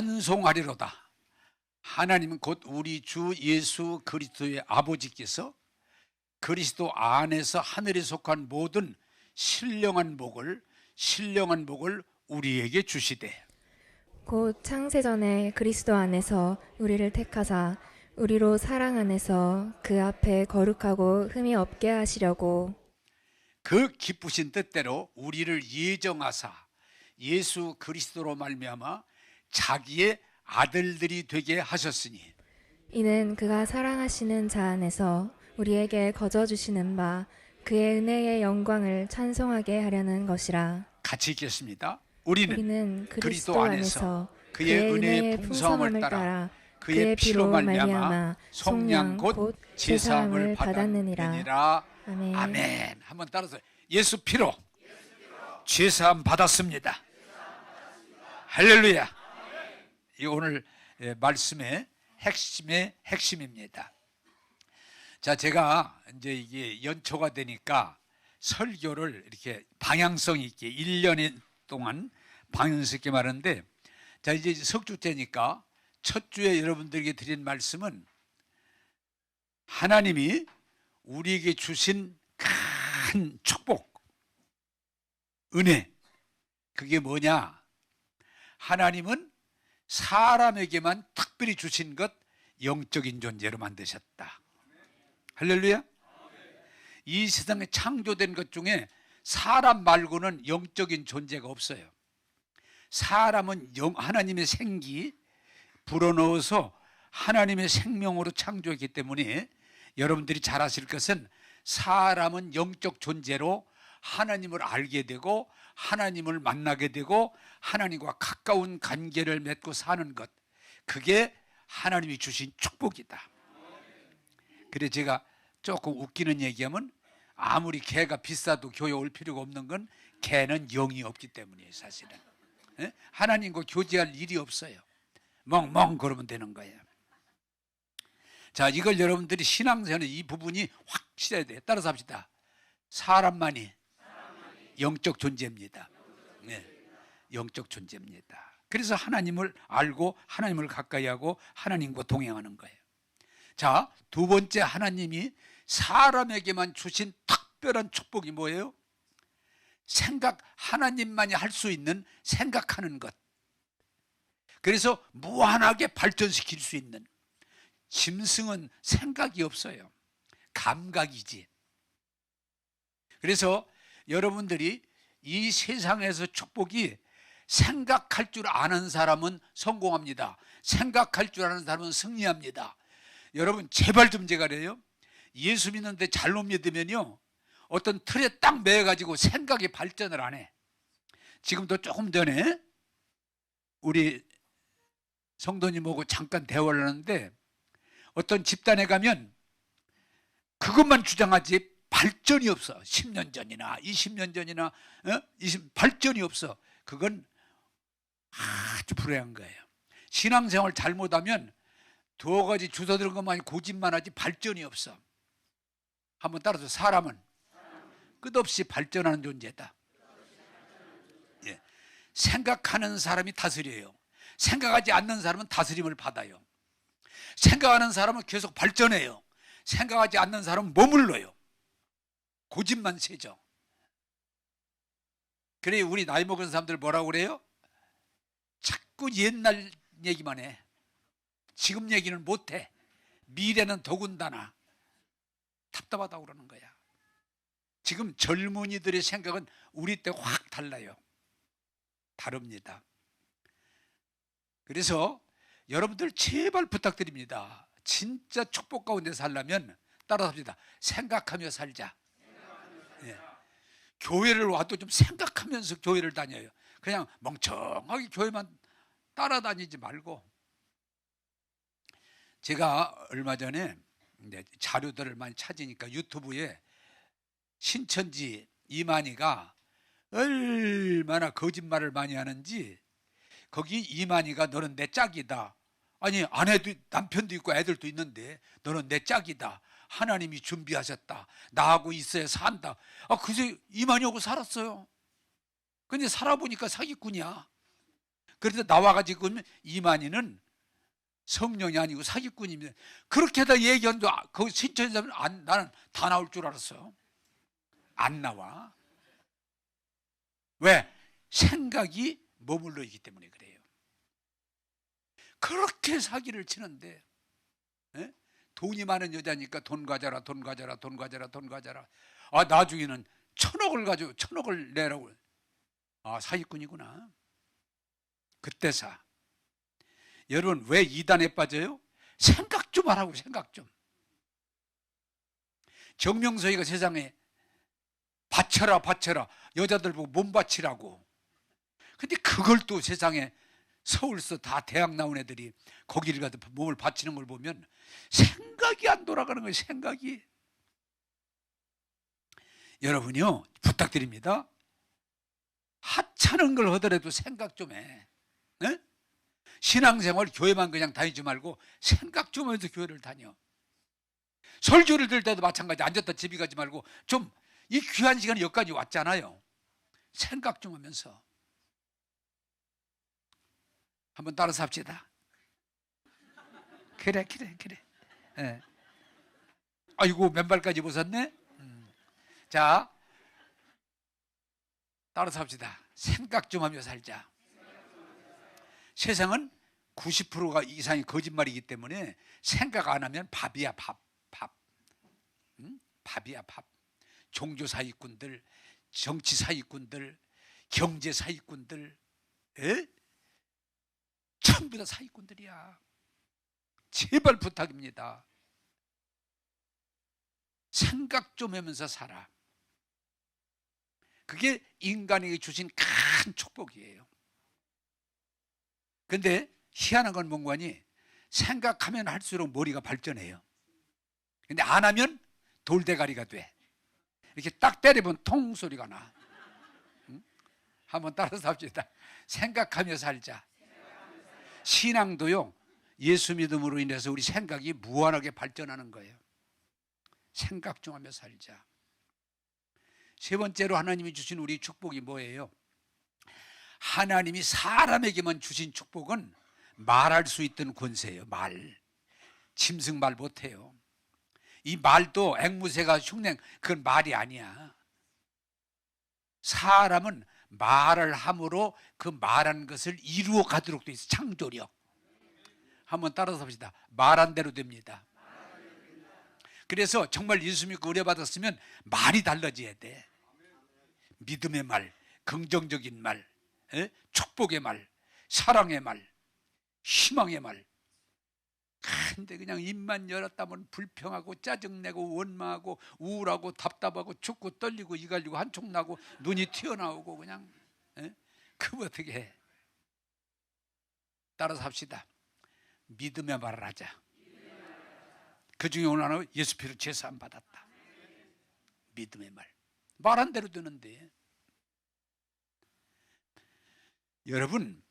찬송하리로다. 하나님은 곧 우리 주 예수 그리스도의 아버지께서 그리스도 안에서 하늘에 속한 모든 신령한 복을 우리에게 주시되, 곧 창세전에 그리스도 안에서 우리를 택하사 우리로 사랑 안에서 그 앞에 거룩하고 흠이 없게 하시려고 그 기쁘신 뜻대로 우리를 예정하사 예수 그리스도로 말미암아 자기의 아들들이 되게 하셨으니, 이는 그가 사랑하시는 자 안에서 우리에게 거저 주시는 바 그의 은혜의 영광을 찬송하게 하려는 것이라. 같이 읽겠습니다. 우리는 우리는 그리스도 안에서 그의 은혜의 풍성함을 따라 그의 피로 말미암아 속량 곧 제사함을 받았느니라. 아멘. 아멘. 한번 따라서 예수 피로 제사함 받았습니다. 할렐루야. 이 오늘 말씀의 핵심의 핵심입니다. 자, 제가 이제 이게 연초가 되니까 설교를 이렇게 방향성 있게 1년 동안 방향성 있게 말하는데, 자, 이제 석주째니까 첫 주에 여러분들에게 드린 말씀은 하나님이 우리에게 주신 큰 축복, 은혜, 그게 뭐냐? 하나님은 사람에게만 특별히 주신 것, 영적인 존재로 만드셨다. 할렐루야. 이 세상에 창조된 것 중에 사람 말고는 영적인 존재가 없어요. 사람은 하나님의 생기 불어넣어서 하나님의 생명으로 창조했기 때문에 여러분들이 잘 아실 것은 사람은 영적 존재로 하나님을 알게 되고 하나님을 만나게 되고 하나님과 가까운 관계를 맺고 사는 것, 그게 하나님이 주신 축복이다. 그래서 제가 조금 웃기는 얘기하면, 아무리 개가 비싸도 교회 올 필요가 없는 건 개는 영이 없기 때문이에요. 사실은 하나님과 교제할 일이 없어요. 멍멍 그러면 되는 거예요. 자, 이걸 여러분들이 신앙생활의 이 부분이 확실해야 돼요. 따라서 합시다. 사람만이 영적 존재입니다. 네, 영적 존재입니다. 그래서 하나님을 알고 하나님을 가까이 하고 하나님과 동행하는 거예요. 자, 두 번째, 하나님이 사람에게만 주신 특별한 축복이 뭐예요? 하나님만이 할 수 있는 생각하는 것. 그래서 무한하게 발전시킬 수 있는. 짐승은 생각이 없어요. 감각이지. 그래서 여러분들이 이 세상에서 축복이, 생각할 줄 아는 사람은 성공합니다. 생각할 줄 아는 사람은 승리합니다. 여러분, 제발 좀 제가 그래요. 예수 믿는데 잘못 믿으면요, 어떤 틀에 딱 매여가지고 생각이 발전을 안 해. 지금도 조금 전에 우리 성도님하고 잠깐 대화를 하는데, 어떤 집단에 가면 그것만 주장하지 발전이 없어. 10년 전이나 20년 전이나 발전이 없어. 그건 아주 불행한 거예요. 신앙생활 잘못하면 두어 가지 주워 들은 것만 고집만 하지 발전이 없어. 한번 따라서, 사람은 끝없이 발전하는 존재다. 예. 생각하는 사람이 다스려요. 생각하지 않는 사람은 다스림을 받아요. 생각하는 사람은 계속 발전해요. 생각하지 않는 사람은 머물러요. 고집만 세죠. 그래, 우리 나이 먹은 사람들 뭐라고 그래요? 자꾸 옛날 얘기만 해. 지금 얘기는 못해. 미래는 더군다나. 답답하다고 그러는 거야. 지금 젊은이들의 생각은 우리 때 확 달라요. 다릅니다. 그래서 여러분들 제발 부탁드립니다. 진짜 축복 가운데 살려면 따라합시다. 생각하며 살자. 예. 교회를 와도 좀 생각하면서 교회를 다녀요. 그냥 멍청하게 교회만 따라다니지 말고. 제가 얼마 전에 자료들을 많이 찾으니까 유튜브에 신천지 이만희가 얼마나 거짓말을 많이 하는지, 거기 이만희가 너는 내 짝이다. 아니, 아내도 남편도 있고 애들도 있는데 너는 내 짝이다. 하나님이 준비하셨다. 나하고 있어야 산다. 그래서 이만희하고 살았어요. 근데 살아보니까 사기꾼이야. 그래서 나와가지고 이만희는 성령이 아니고 사기꾼입니다. 그렇게 다 얘기하는데 거기 신천지자면 나는 다 나올 줄 알았어. 안 나와. 왜? 생각이 머물러 있기 때문에 그래요. 그렇게 사기를 치는데, 에? 돈이 많은 여자니까 돈 가져라, 돈 가져라, 돈 가져라, 돈 가져라. 아, 나중에는 1,000억을 가지고 1,000억을 내라고. 아, 사기꾼이구나. 그때사. 여러분, 왜 이단에 빠져요? 생각 좀 하라고, 생각 좀. 정명석이가 세상에 바쳐라, 바쳐라. 여자들 보고 몸 바치라고. 근데 그걸 또 세상에 서울서 다 대학 나온 애들이 거기를 가서 몸을 바치는 걸 보면 생각이 안 돌아가는 거예요, 생각이. 여러분이요, 부탁드립니다. 하찮은 걸 하더라도 생각 좀 해. 네? 신앙생활 교회만 그냥 다니지 말고 생각 좀 해서 교회를 다녀. 설교를 들 때도 마찬가지. 앉았다 집에 가지 말고 좀 이 귀한 시간에 여기까지 왔잖아요. 생각 좀 하면서. 한번 따라서 합시다. 그래. 네. 아이고, 맨발까지 벗었네. 자, 따라서 합시다. 생각 좀 하며 살자. 세상은 90%가 이상이 거짓말이기 때문에 생각 안 하면 밥이야, 밥. 밥이야, 밥. 종교 사기꾼들, 정치 사기꾼들, 경제 사기꾼들, 전부 다 사기꾼들이야. 제발 부탁입니다. 생각 좀 하면서 살아. 그게 인간에게 주신 큰 축복이에요. 근데 희한한 건 뭔가니 생각하면 할수록 머리가 발전해요. 근데 안 하면 돌대가리가 돼. 이렇게 딱 때리면 통 소리가 나. 응? 한번 따라서 합시다. 생각하며 살자. 신앙도요, 예수 믿음으로 인해서 우리 생각이 무한하게 발전하는 거예요. 생각 좀 하며 살자. 세 번째로 하나님이 주신 우리 축복이 뭐예요? 하나님이 사람에게만 주신 축복은 말할 수 있던 권세예요. 말. 짐승 말 못해요. 이 말도 앵무새가 흉내, 그건 말이 아니야. 사람은 말을 함으로 그 말한 것을 이루어 가도록 돼 있어. 창조력. 한번 따라서 합시다. 말한 대로 됩니다. 그래서 정말 예수 믿고 의뢰받았으면 말이 달라져야 돼. 믿음의 말, 긍정적인 말, 축복의 말, 사랑의 말, 희망의 말. 근데 그냥 입만 열었다면 불평하고 짜증내고 원망하고 우울하고 답답하고 춥고 떨리고 이갈리고 한쪽 나고 눈이 튀어나오고 그냥. 그거 어떻게 해? 따라서 합시다. 믿음의 말을 하자. 그 중에 오늘 하나, 예수 피로 제사함 받았다. 믿음의 말. 말한 대로 되는데. 여러분,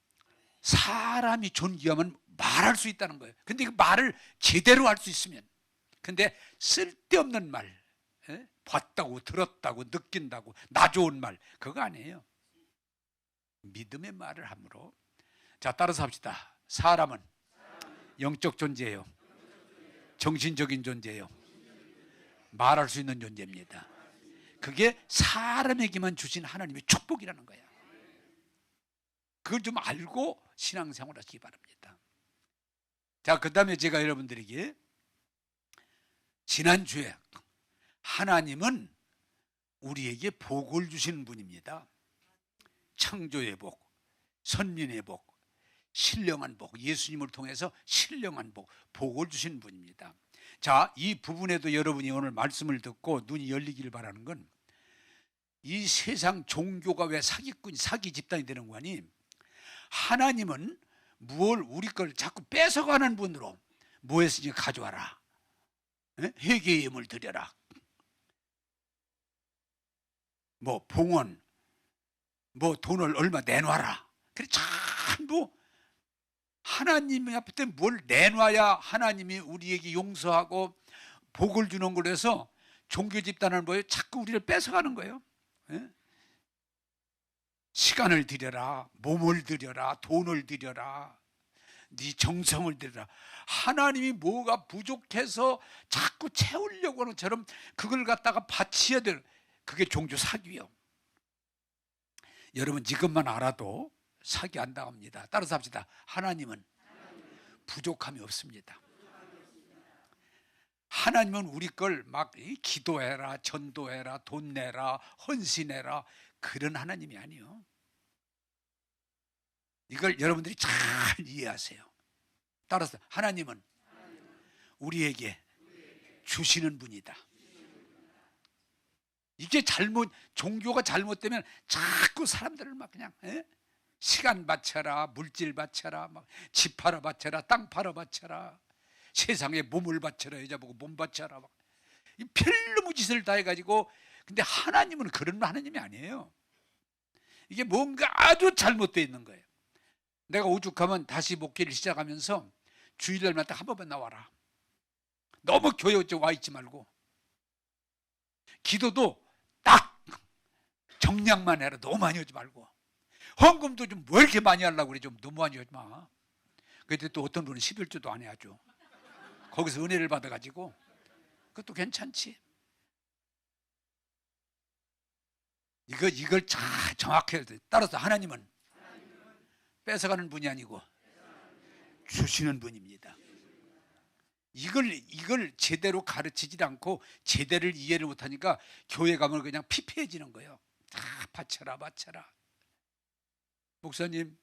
사람이 존귀하면 말할 수 있다는 거예요. 근데 그 말을 제대로 할 수 있으면. 근데 쓸데없는 말, 봤다고 들었다고 느낀다고 나 좋은 말, 그거 아니에요. 믿음의 말을 함으로. 자, 따라서 합시다. 사람은 영적 존재예요. 정신적인 존재예요. 말할 수 있는 존재입니다. 그게 사람에게만 주신 하나님의 축복이라는 거야. 그걸 좀 알고 신앙생활 하시기 바랍니다. 자, 그 다음에 제가 여러분들에게 지난주에 하나님은 우리에게 복을 주시는 분입니다. 창조의 복, 선민의 복, 신령한 복, 예수님을 통해서 신령한 복, 복을 주시는 분입니다. 자, 이 부분에도 여러분이 오늘 말씀을 듣고 눈이 열리기를 바라는 건, 이 세상 종교가 왜 사기꾼이 사기 집단이 되는 거니? 하나님은 뭘 우리 걸 자꾸 뺏어가는 분으로 뭐 했으니 가져와라. 회개의 예물 드려라. 뭐 봉헌, 뭐 돈을 얼마 내놔라. 그래 전부 하나님 앞에 뭘 내놔야 하나님이 우리에게 용서하고 복을 주는 걸로 해서 종교 집단을 뭐예요? 자꾸 우리를 뺏어가는 거예요. 시간을 들여라, 몸을 들여라, 돈을 들여라, 네 정성을 들여라. 하나님이 뭐가 부족해서 자꾸 채우려고 하는 것처럼 그걸 갖다가 바치어야 될, 그게 종교 사기요. 여러분 이것만 알아도 사기 안 당합니다. 따라서 합시다. 하나님은 부족함이 없습니다. 하나님은 우리 걸 막 기도해라, 전도해라, 돈 내라, 헌신해라, 그런 하나님이 아니요. 이걸 여러분들이 잘 이해하세요. 따라서 하나님은 우리에게 주시는 분이다. 이게 종교가 잘못되면 자꾸 사람들을 막 그냥 시간 바쳐라, 물질 바쳐라, 막 집 팔아 바쳐라, 땅 팔아 바쳐라, 세상에 몸을 바쳐라, 여자 보고 몸 바쳐라, 막 이 별놈의 짓을 다 해가지고. 근데 하나님은 그런 하나님이 아니에요. 이게 뭔가 아주 잘못되어 있는 거예요. 내가 오죽하면 다시 목회를 시작하면서 주일날마다 한 번만 나와라. 너무 교회 와 있지 말고. 기도도 딱 정량만 해라. 너무 많이 하지 말고. 헌금도 좀 왜 이렇게 많이 하려고 그래. 좀 너무 많이 하지 마. 그런데 또 어떤 분은 11조도 안 해야죠. 거기서 은혜를 받아가지고. 그것도 괜찮지. 이걸 잘 정확히 해야 돼. 따라서 하나님은 뺏어가는 분이 아니고 주시는 분입니다. 이걸 제대로 가르치지 않고 제대로 이해를 못하니까 교회 가면 그냥 피폐해지는 거예요. 다 바쳐라. 목사님,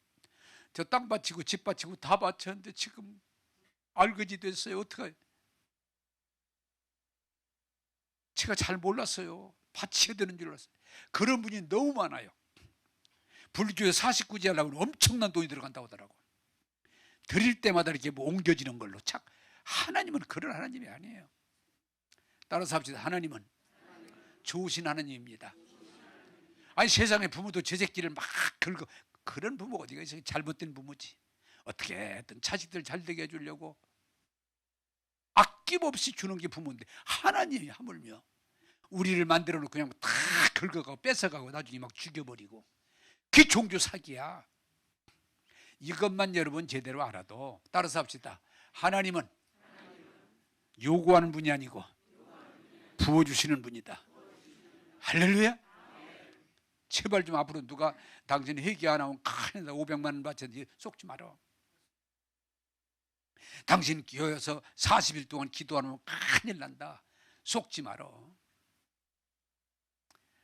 저 땅 바치고 집 바치고 다 바쳤는데 지금 알거지 됐어요. 어떡해? 제가 잘 몰랐어요. 바쳐야 되는 줄 알았어요. 그런 분이 너무 많아요. 불교에 49제 하려면 엄청난 돈이 들어간다고 하더라고. 드릴 때마다 이렇게 뭐 옮겨지는 걸로. 착. 하나님은 그런 하나님이 아니에요. 따라서 합시다. 하나님은 좋으신 하나님입니다. 아니 세상에 부모도 제 새끼를 막 긁어. 그런 부모가 어디가 있어요? 잘못된 부모지. 어떻게든 자식들 잘 되게 해주려고 아낌없이 주는 게 부모인데, 하나님이 하물며 우리를 만들어 놓고 그냥 다 긁어가고 뺏어가고 나중에 막 죽여버리고. 그게 종교 사기야. 이것만 여러분 제대로 알아도. 따라서 합시다. 하나님은 요구하는 분이 아니고 부어주시는 분이다. 할렐루야. 제발 좀 앞으로 누가 당신 회개 안 하면 큰일 나. 500만 원 바쳤는데 속지 마라. 당신 교회에서 40일 동안 기도 안 하면 큰일 난다. 속지 마라.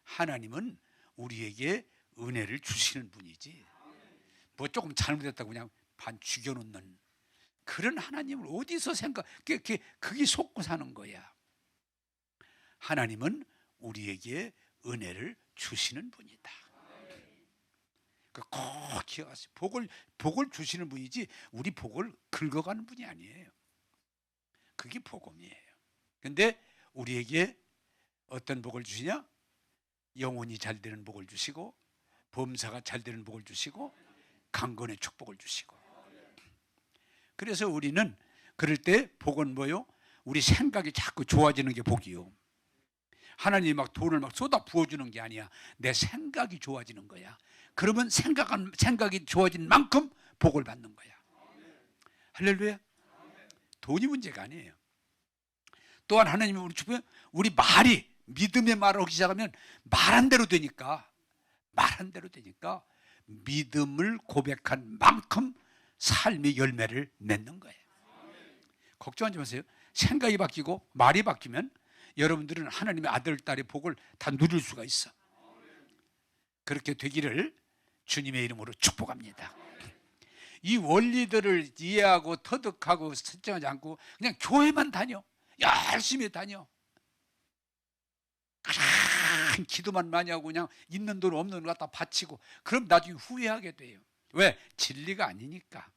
하나님은 우리에게 은혜를 주시는 분이지, 뭐 조금 잘못했다고 그냥 반 죽여놓는 그런 하나님을 어디서 그게 속고 사는 거야. 하나님은 우리에게 은혜를 주시는 분이다. 꼭 기억하세요. 복을 주시는 분이지 우리 복을 긁어가는 분이 아니에요. 그게 복음이에요. 근데 우리에게 어떤 복을 주시냐? 영혼이 잘 되는 복을 주시고, 범사가 잘 되는 복을 주시고, 강건의 축복을 주시고. 그래서 우리는 그럴 때 복은 뭐요? 우리 생각이 자꾸 좋아지는 게 복이요. 하나님이 막 돈을 막 쏟아 부어주는 게 아니야. 내 생각이 좋아지는 거야. 그러면 생각이 좋아진 만큼 복을 받는 거야. 할렐루야. 돈이 문제가 아니에요. 또한 하나님이 우리 말이 믿음의 말을 하기 시작하면 말한 대로 되니까 믿음을 고백한 만큼 삶의 열매를 맺는 거예요. 걱정하지 마세요. 생각이 바뀌고 말이 바뀌면 여러분들은 하나님의 아들, 딸의 복을 다 누릴 수가 있어. 그렇게 되기를 주님의 이름으로 축복합니다. 이 원리들을 이해하고 터득하고 설정하지 않고 그냥 교회만 다녀. 열심히 다녀. 그냥 기도만 많이 하고 그냥 있는 돈 없는 돈 갖다 바치고, 그럼 나중에 후회하게 돼요. 왜? 진리가 아니니까.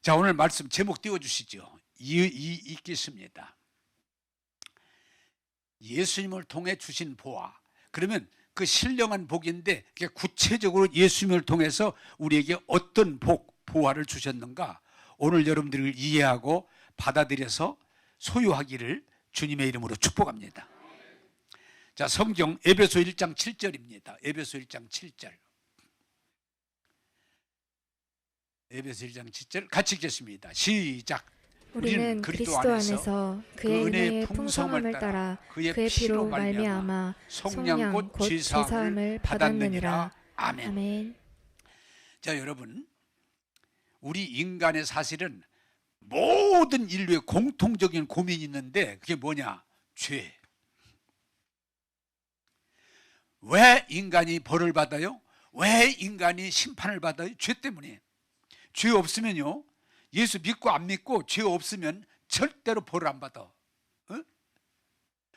자, 오늘 말씀 제목 띄워주시죠. 읽겠습니다. 예수님을 통해 주신 보화. 그러면 그 신령한 복인데 구체적으로 예수님을 통해서 우리에게 어떤 보화를 주셨는가, 오늘 여러분들을 이해하고 받아들여서 소유하기를 주님의 이름으로 축복합니다. 자, 성경 에베소 1장 7절입니다. 에베소 1장 7절. 에베소 1장 7절 같이 읽겠습니다. 시작. 우리는 그리스도 안에서 그의 은혜의 풍성함을 따라 그의 피로 말미암아 성령 곧 죄사함을 받았느니라. 아멘. 아멘. 자, 여러분, 우리 인간의 사실은 모든 인류의 공통적인 고민이 있는데 그게 뭐냐? 죄. 왜 인간이 벌을 받아요? 왜 인간이 심판을 받아요? 죄 때문에. 죄 없으면요, 예수 믿고 안 믿고 죄 없으면 절대로 벌을 안 받아.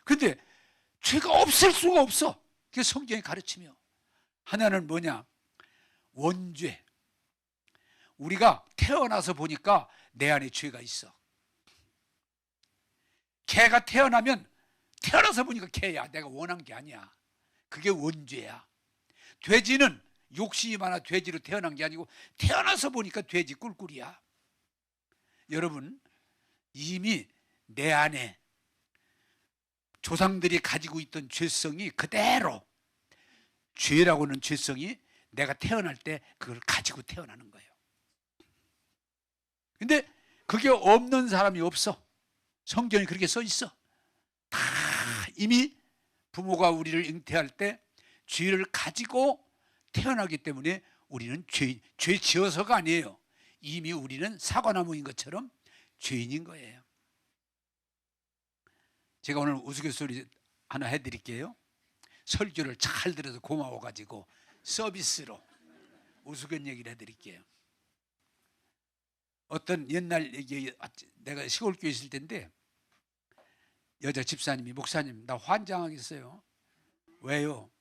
그런데 죄가 없을 수가 없어. 그게 성경이 가르치며. 하나는 뭐냐? 원죄. 우리가 태어나서 보니까 내 안에 죄가 있어. 개가 태어나면 태어나서 보니까 개야. 내가 원한 게 아니야. 그게 원죄야. 돼지는 욕심이 많아 돼지로 태어난 게 아니고 태어나서 보니까 돼지 꿀꿀이야. 여러분, 이미 내 안에 조상들이 가지고 있던 죄성이 그대로, 죄라고는 죄성이 내가 태어날 때 그걸 가지고 태어나는 거예요. 근데 그게 없는 사람이 없어. 성경이 그렇게 써 있어. 다 이미 부모가 우리를 잉태할 때 죄를 가지고 태어나기 때문에 우리는 죄 지어서가 아니에요. 이미 우리는 사과나무인 것처럼 죄인인 거예요. 제가 오늘 우스갯소리 하나 해드릴게요. 설교를 잘 들어서 고마워가지고 서비스로 우스갯 얘기를 해드릴게요. 어떤 옛날 얘기, 내가 시골교회 있을 때인데 여자 집사님이, 목사님 나 환장하겠어요. 왜요?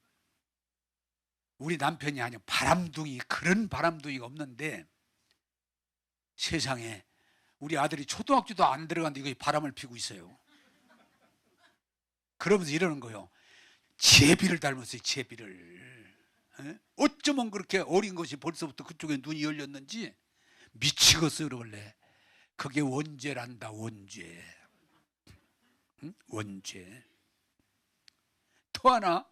우리 남편이 아니고 바람둥이, 그런 바람둥이가 없는데 세상에 우리 아들이 초등학교도 안 들어갔는데 이거 바람을 피고 있어요. 그러면서 이러는 거예요. 제비를 닮았어요. 제비를. 어쩌면 그렇게 어린 것이 벌써부터 그쪽에 눈이 열렸는지 미치겠어요. 그러길래 그게 원죄란다. 원죄. 응? 원죄. 또 하나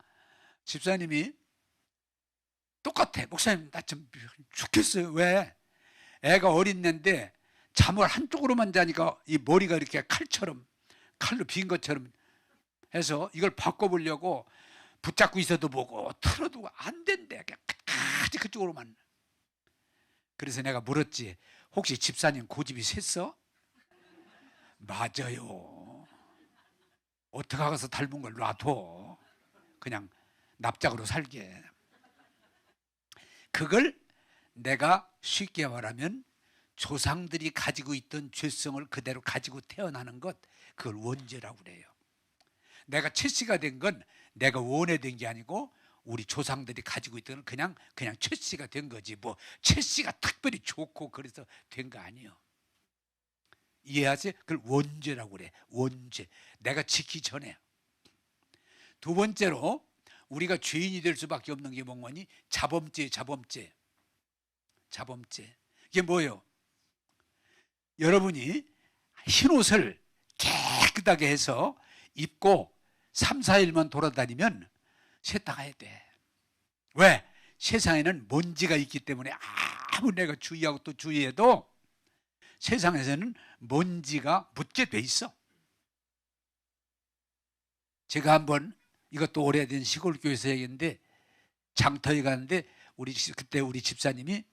집사님이 똑같아. 목사님 나 좀 죽겠어요. 왜? 애가 어린 애인데 잠을 한쪽으로만 자니까 이 머리가 이렇게 칼로 빈 것처럼 해서 이걸 바꿔보려고 붙잡고 있어도 보고 틀어도 안 된대. 끝까지 그쪽으로만. 그래서 내가 물었지. 혹시 집사님 고집이 셌어? 맞아요. 어떻게 가서 닮은 걸 놔둬. 그냥 납작으로 살게. 그걸 내가 쉽게 말하면 조상들이 가지고 있던 죄성을 그대로 가지고 태어나는 것, 그걸 원죄라고 그래요. 내가 최씨가 된 건 내가 원해된 게 아니고 우리 조상들이 가지고 있던 건 그냥 최씨가 된 거지. 뭐 최씨가 특별히 좋고 그래서 된 거 아니에요. 이해하세요? 그걸 원죄라고 그래. 원죄. 내가 지키 전에. 두 번째로 우리가 죄인이 될 수밖에 없는 게 뭐니? 자범죄. 이게 뭐예요? 여러분이 흰옷을 깨끗하게 해서 입고 3, 4일만 돌아다니면 세탁해야 돼. 왜? 세상에는 먼지가 있기 때문에 아무 내가 주의하고 또 주의해도 세상에서는 먼지가 묻게 돼 있어. 제가 한번, 이것도 오래된 시골교회에서 얘기했는데, 장터에 가는데 그때 우리 집사님이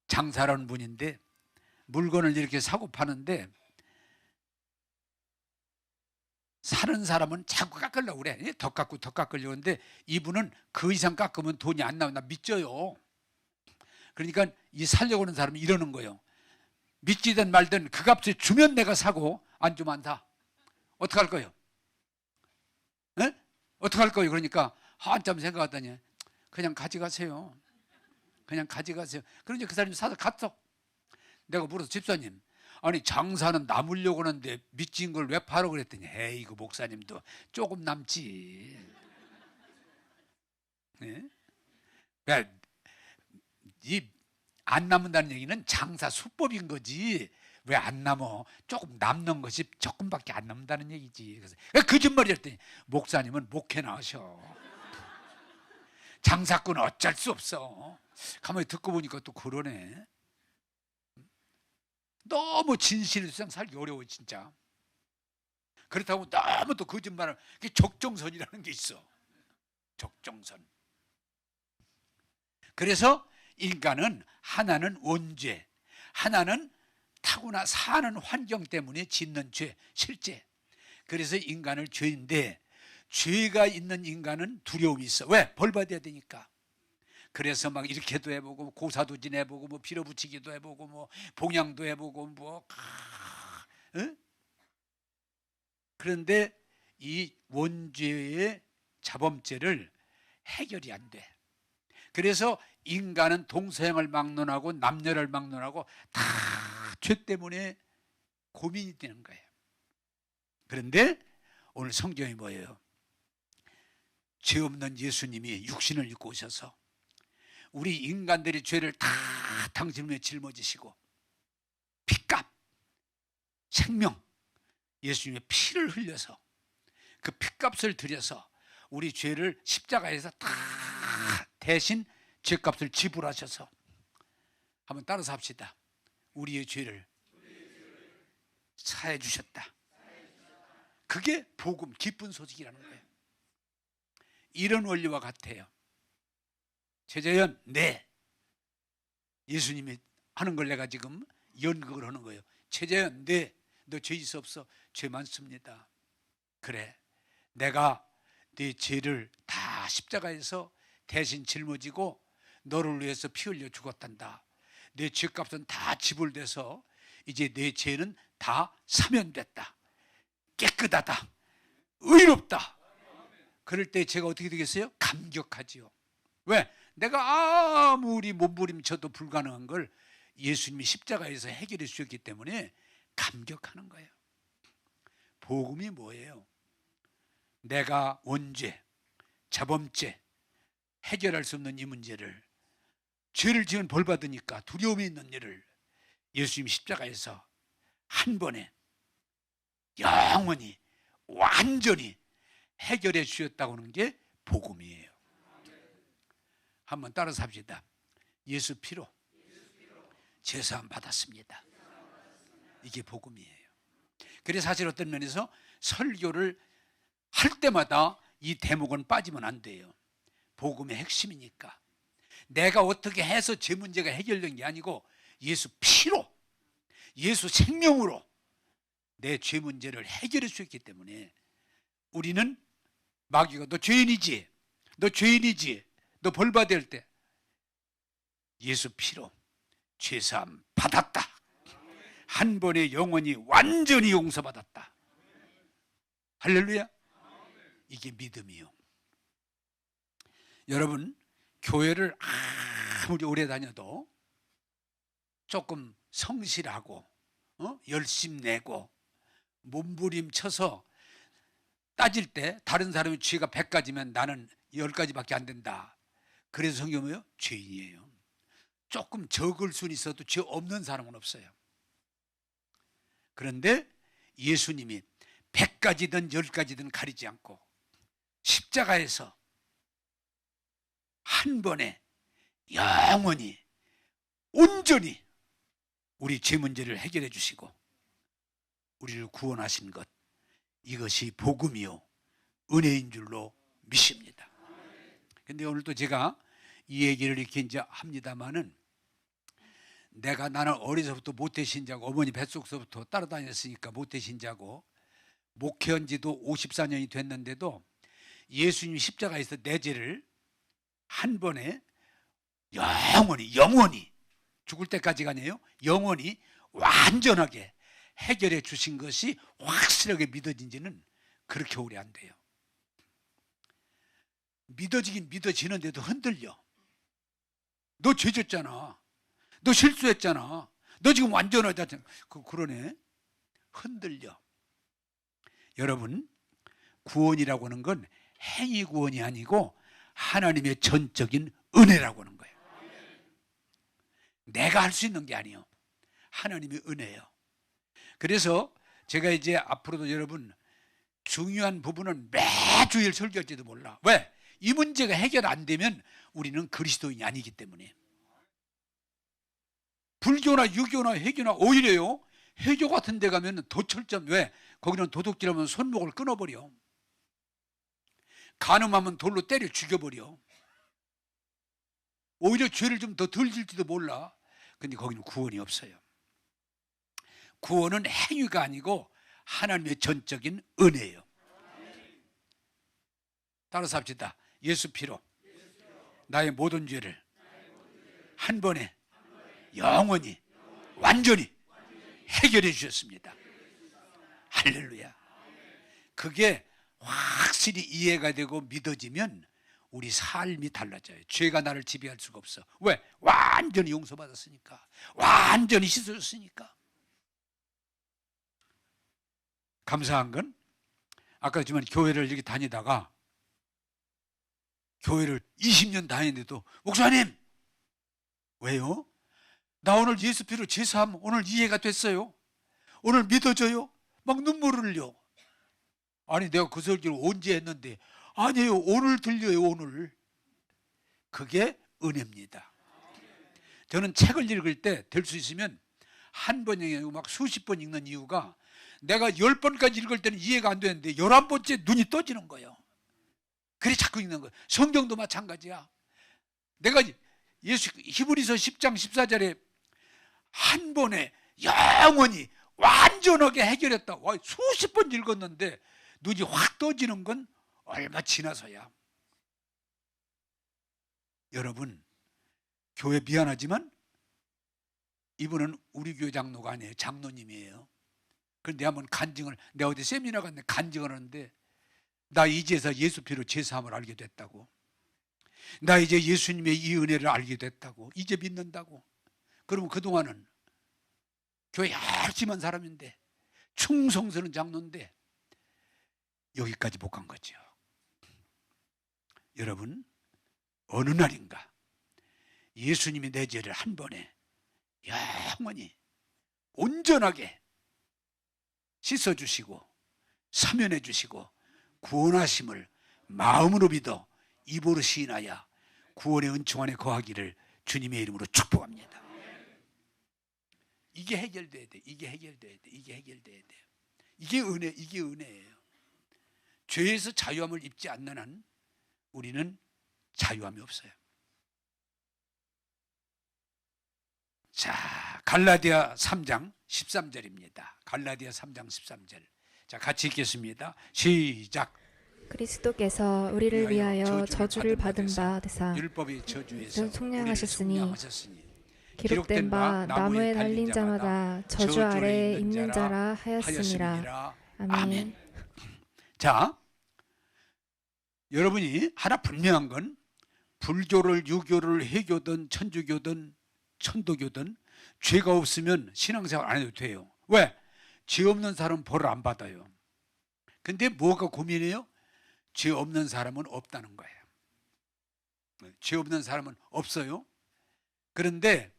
장사라는 분인데 물건을 이렇게 사고 파는데 사는 사람은 자꾸 깎으려고 그래. 더 깎으려고 하는데 이분은 그 이상 깎으면 돈이 안 나온다. 믿져요. 그러니까 이 살려고 하는 사람이 이러는 거예요. 믿지든 말든 그 값을 주면 내가 사고 안 주면 안 사. 어떡할 거예요? 어떡할 거예요? 그러니까 한참 생각하더니 그냥 가져가세요. 그러니까 그 사람이 사서 갔어. 내가 물어서 집사님, 아니 장사는 남으려고 하는데 미친 걸 왜 팔어? 그랬더니 에이 이거 목사님도 조금 남지. 네? 이 안 남는다는 얘기는 장사 수법인 거지 왜 안 남어? 조금 남는 것이 조금밖에 안 남는다는 얘기지. 그래서 거짓말이었더니 목사님은 목회 나으셔. 장사꾼은 어쩔 수 없어. 가만히 듣고 보니까 또 그러네. 너무 진실성 살기 어려워 진짜. 그렇다고 너무 또 거짓말을, 그게 적정선이라는 게 있어. 적정선. 그래서 인간은 하나는 원죄, 하나는 타고나 사는 환경 때문에 짓는 죄, 실제. 그래서 인간을 죄인데, 죄가 있는 인간은 두려움이 있어. 왜? 벌 받아야 되니까. 그래서 막 이렇게도 해보고 고사도 지내보고 뭐 빌어붙이기도 해보고 뭐 봉양도 해보고 뭐 응? 그런데 이 원죄의 자범죄를 해결이 안 돼. 그래서 인간은 동서양을 막론하고 남녀를 막론하고 다 죄 때문에 고민이 되는 거예요. 그런데 오늘 성경이 뭐예요? 죄 없는 예수님이 육신을 입고 오셔서 우리 인간들의 죄를 다 당신의 짊어지시고 피값, 생명, 예수님의 피를 흘려서 그 피값을 들여서 우리 죄를 십자가에서 다 대신 죄값을 지불하셔서, 한번 따라서 합시다. 우리의 죄를 사해 주셨다. 그게 복음, 기쁜 소식이라는 거예요. 이런 원리와 같아요. 최재현, 네. 예수님이 하는 걸 내가 지금 연극을 하는 거예요. 최재현, 네. 너 죄 있어 없어? 죄 많습니다. 그래, 내가 네 죄를 다 십자가에서 대신 짊어지고 너를 위해서 피 흘려 죽었단다. 내 죄값은 다 지불돼서 이제 내 죄는 다 사면됐다. 깨끗하다. 의롭다. 그럴 때 제가 어떻게 되겠어요? 감격하지요. 왜? 내가 아무리 몸부림쳐도 불가능한 걸 예수님이 십자가에서 해결해 주셨기 때문에 감격하는 거예요. 복음이 뭐예요? 내가 원죄, 자범죄, 해결할 수 없는 이 문제를, 죄를 지은 벌 받으니까 두려움이 있는 일을 예수님이 십자가에서 한 번에 영원히 완전히 해결해 주셨다고 하는 게 복음이에요. 한번 따라서 합시다. 예수 피로 죄사함 받았습니다. 이게 복음이에요. 그래서 사실 어떤 면에서 설교를 할 때마다 이 대목은 빠지면 안 돼요. 복음의 핵심이니까. 내가 어떻게 해서 제 문제가 해결된 게 아니고 예수 피로, 예수 생명으로 내 죄 문제를 해결해 주셨기 때문에 우리는 마귀가 너 죄인이지, 너 죄인이지, 너 벌 받을 때 예수 피로 죄사함 받았다. 한 번에 영원히 완전히 용서받았다. 할렐루야. 이게 믿음이요. 여러분, 교회를 아무리 오래 다녀도 조금 성실하고 열심 내고 몸부림쳐서 따질 때 다른 사람의 죄가 100가지면 나는 10가지밖에 안 된다. 그래서 성경은 뭐예요? 죄인이에요. 조금 적을 수는 있어도 죄 없는 사람은 없어요. 그런데 예수님이 100가지든 10가지든 가리지 않고 십자가에서 한 번에 영원히 온전히 우리 죄 문제를 해결해 주시고 우리를 구원하신 것, 이것이 복음이요 은혜인 줄로 믿습니다. 근데 오늘 또 제가 이 얘기를 이렇게 이제 합니다마는, 나는 어려서부터 모태신자고 어머니 뱃속서부터 따라다녔으니까 모태신자고 목회한 지도 54년이 됐는데도 예수님 십자가에서 내 죄를 한 번에 영원히 죽을 때까지가 아니에요. 영원히 완전하게 해결해 주신 것이 확실하게 믿어진지는 그렇게 오래 안 돼요. 믿어지긴 믿어지는데도 흔들려. 너 죄졌잖아. 너 실수했잖아. 너 지금 완전하다. 그러네. 흔들려. 여러분, 구원이라고 하는 건 행위 구원이 아니고 하나님의 전적인 은혜라고 하는 거예요. 내가 할 수 있는 게 아니에요. 하나님의 은혜예요. 그래서 제가 이제 앞으로도 여러분 중요한 부분은 매주일 설교할지도 몰라. 왜? 이 문제가 해결 안 되면 우리는 그리스도인이 아니기 때문에. 불교나 유교나 해교나 오히려요, 해교 같은 데 가면 더 철저한. 왜? 거기는 도둑질하면 손목을 끊어버려. 간음하면 돌로 때려 죽여버려. 오히려 죄를 좀 더 덜 질지도 몰라. 근데 거기는 구원이 없어요. 구원은 행위가 아니고 하나님의 전적인 은혜예요. 따라서 합시다. 예수 피로 나의 모든 죄를 한 번에 영원히 완전히 해결해 주셨습니다. 할렐루야. 그게 확실히 이해가 되고 믿어지면 우리 삶이 달라져요. 죄가 나를 지배할 수가 없어. 왜? 완전히 용서받았으니까. 완전히 씻어졌으니까. 감사한 건 아까 했지만 교회를 이렇게 다니다가 교회를 20년 다니는데도 목사님 왜요? 나 오늘 예수 피로 제사함 오늘 이해가 됐어요. 오늘 믿어져요. 막 눈물을 흘려. 아니 내가 그 설교를 언제 했는데. 아니에요. 오늘 들려요. 오늘. 그게 은혜입니다. 저는 책을 읽을 때 될 수 있으면 한 번이 아니고 막 수십 번 읽는 이유가 내가 10번까지 읽을 때는 이해가 안 되는데 11번째 눈이 떠지는 거예요. 그래 자꾸 읽는 거예요. 성경도 마찬가지야. 내가 예수 히브리서 10장 14절에 한 번에 영원히 완전하게 해결했다. 와, 수십 번 읽었는데 눈이 확 떠지는 건 얼마 지나서야. 여러분, 교회 미안하지만 이분은 우리 교회 장로가 아니에요. 장로님이에요. 그런데 한번 간증을, 내가 어디 세미나 갔는데 간증을 하는데 나 이제서 예수 피로 제사함을 알게 됐다고. 나 이제 예수님의 이 은혜를 알게 됐다고. 이제 믿는다고. 그러면 그동안은 교회 열심히 한 사람인데 충성스러운 장로인데 여기까지 못 간 거죠. 여러분, 어느 날인가 예수님이 내 죄를 한 번에 영원히 온전하게 씻어주시고 사면해 주시고 구원하심을 마음으로 믿어 입으로 시인하여 구원의 은총 안에 거하기를 주님의 이름으로 축복합니다. 이게 해결돼야 돼. 이게 해결돼야 돼. 이게 해결돼야 돼. 이게 은혜, 이게 은혜예요. 죄에서 자유함을 입지 않는 한 우리는 자유함이 없어요. 자, 갈라디아 3장 13절입니다. 갈라디아 3장 13절. 자, 같이 읽겠습니다. 시작. 그리스도께서 우리를 위하여 저주를 받은 바 되사 율법의 저주에서 총량하셨으니 우리를 기록된 바 나무에 달린 자마다 저주 아래에 있는 자라 하였습니다. 아멘. 자, 여러분이 하나 분명한 건 불교를 유교를 해교든 천주교든 천도교든 죄가 없으면 신앙생활 안 해도 돼요. 왜? 죄 없는 사람은 벌을 안 받아요. 근데 뭐가 고민이에요? 죄 없는 사람은 없다는 거예요. 죄 없는 사람은 없어요. 그런데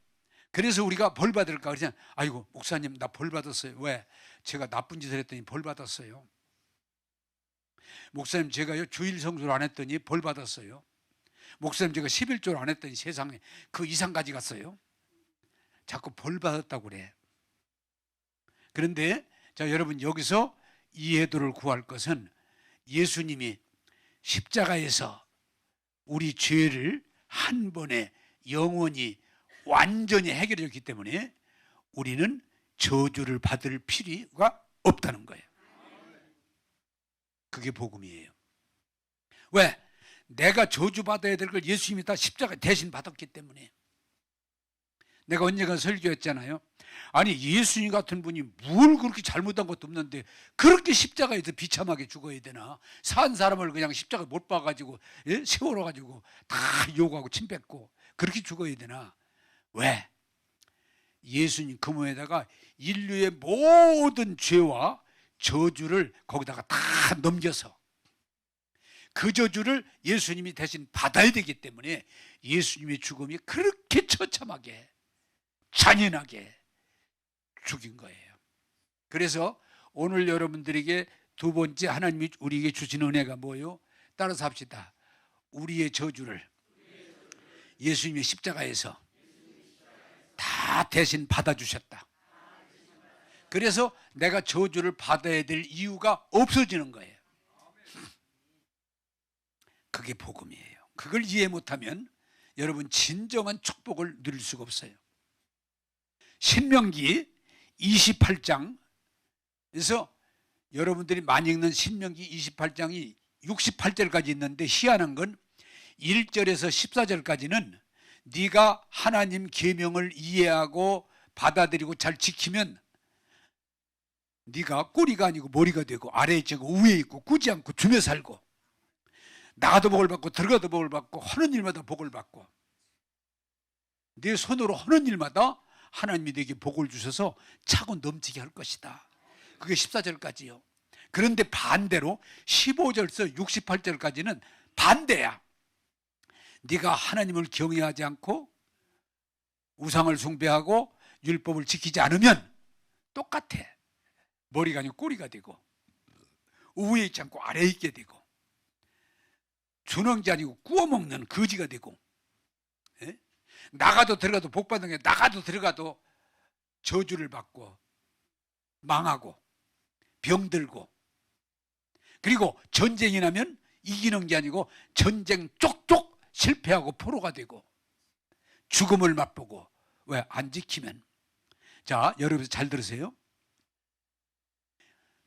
그래서 우리가 벌 받을까 그러잖아요. 아이고 목사님 나 벌 받았어요. 왜? 제가 나쁜 짓을 했더니 벌 받았어요. 목사님 제가요 주일 성수를 안 했더니 벌 받았어요. 목사님 제가 11조를 안 했더니 세상에 그 이상 가져갔어요. 자꾸 벌 받았다고 그래. 그런데 자 여러분 여기서 이해도를 구할 것은 예수님이 십자가에서 우리 죄를 한 번에 영원히 완전히 해결해 줬기 때문에 우리는 저주를 받을 필요가 없다는 거예요. 그게 복음이에요. 왜? 내가 저주받아야 될 걸 예수님이 다 십자가 대신 받았기 때문에. 내가 언젠가 설교했잖아요. 아니 예수님 같은 분이 뭘 그렇게 잘못한 것도 없는데 그렇게 십자가에서 비참하게 죽어야 되나? 산 사람을 그냥 십자가 못 박아가지고 세워놔가지고 다 욕하고 침 뱉고 그렇게 죽어야 되나? 왜? 예수님 그 몸에다가 인류의 모든 죄와 저주를 거기다가 다 넘겨서 그 저주를 예수님이 대신 받아야 되기 때문에 예수님의 죽음이 그렇게 처참하게 잔인하게 죽인 거예요. 그래서 오늘 여러분들에게 두 번째 하나님이 우리에게 주신 은혜가 뭐예요? 따라서 합시다. 우리의 저주를 예수님의 십자가에서 다 대신 받아주셨다. 그래서 내가 저주를 받아야 될 이유가 없어지는 거예요. 그게 복음이에요. 그걸 이해 못하면 여러분 진정한 축복을 누릴 수가 없어요. 신명기 28장에서 여러분들이 많이 읽는 신명기 28장이 68절까지 있는데 희한한 건 1절에서 14절까지는 네가 하나님 계명을 이해하고 받아들이고 잘 지키면 네가 꼬리가 아니고 머리가 되고 아래에 있고 위에 있고 꾸지 않고 주며 살고 나가도 복을 받고 들어가도 복을 받고 하는 일마다 복을 받고 내 손으로 하는 일마다 하나님이 내게 복을 주셔서 차고 넘치게 할 것이다. 그게 14절까지요. 그런데 반대로 15절에서 68절까지는 반대야. 네가 하나님을 경외하지 않고 우상을 숭배하고 율법을 지키지 않으면 똑같아. 머리가 아니고 꼬리가 되고 위에 있지 않고 아래에 있게 되고 준왕지 아니고 구워먹는 거지가 되고, 예? 나가도 들어가도 복받는 게 나가도 들어가도 저주를 받고 망하고 병들고, 그리고 전쟁이 나면 이기는 게 아니고 전쟁 쪽쪽 실패하고 포로가 되고 죽음을 맛보고. 왜? 안 지키면. 자, 여러분 잘 들으세요.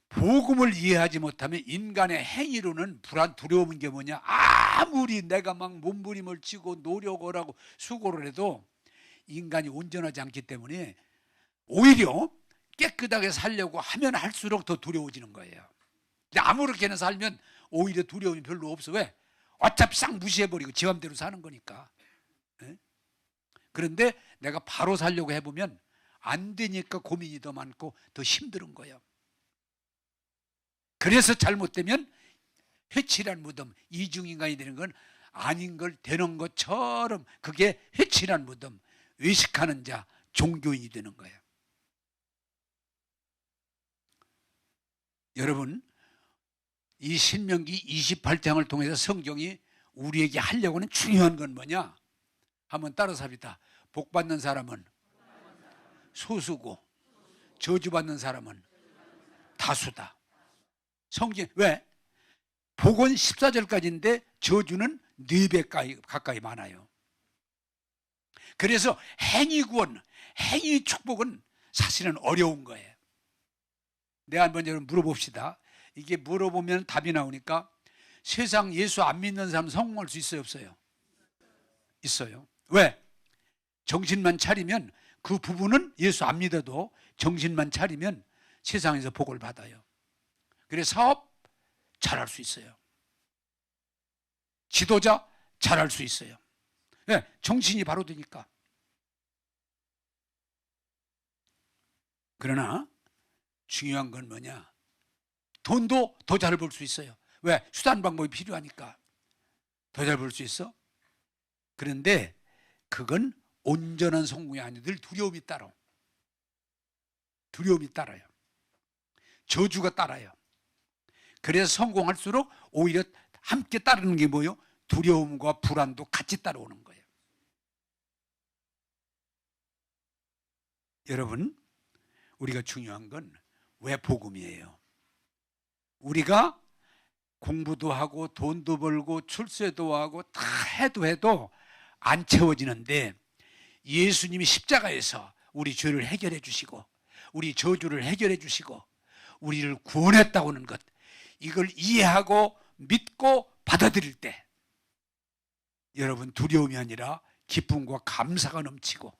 복음을 이해하지 못하면 인간의 행위로는 불안, 두려움인 게 뭐냐? 아무리 내가 막 몸부림을 치고 노력을 하고 수고를 해도 인간이 온전하지 않기 때문에 오히려 깨끗하게 살려고 하면 할수록 더 두려워지는 거예요. 근데 아무렇게나 살면 오히려 두려움이 별로 없어. 왜? 어차피 싹 무시해버리고 지 맘대로 사는 거니까. 네? 그런데 내가 바로 살려고 해보면 안 되니까 고민이 더 많고 더 힘든 거예요. 그래서 잘못되면 해치란 무덤, 이중인간이 되는 건 아닌 걸 되는 것처럼, 그게 해치란 무덤, 외식하는 자, 종교인이 되는 거예요. 여러분, 이 신명기 28장을 통해서 성경이 우리에게 하려고 하는 중요한 건 뭐냐? 한번 따라서 합시다. 복받는 사람은 소수고 저주받는 사람은 다수다. 성경, 왜? 복은 14절까지인데 저주는 4배 가까이 많아요. 그래서 행위 구원, 행위 축복은 사실은 어려운 거예요. 내가 한번 여러분 물어봅시다. 이게 물어보면 답이 나오니까 세상 예수 안 믿는 사람 성공할 수 있어요, 없어요? 있어요. 왜? 정신만 차리면, 그 부부는 예수 안 믿어도 정신만 차리면 세상에서 복을 받아요. 그래서 사업 잘할 수 있어요. 지도자 잘할 수 있어요. 네, 정신이 바로 되니까. 그러나 중요한 건 뭐냐? 돈도 더 잘 벌 수 있어요. 왜? 수단 방법이 필요하니까 더 잘 벌 수 있어. 그런데 그건 온전한 성공이 아니고 늘 두려움이 따라. 두려움이 따라요. 저주가 따라요. 그래서 성공할수록 오히려 함께 따르는 게 뭐예요? 두려움과 불안도 같이 따라오는 거예요. 여러분, 우리가 중요한 건 왜 복음이에요? 우리가 공부도 하고 돈도 벌고 출세도 하고 다 해도 안 채워지는데 예수님이 십자가에서 우리 죄를 해결해 주시고 우리 저주를 해결해 주시고 우리를 구원했다고 하는 것, 이걸 이해하고 믿고 받아들일 때 여러분 두려움이 아니라 기쁨과 감사가 넘치고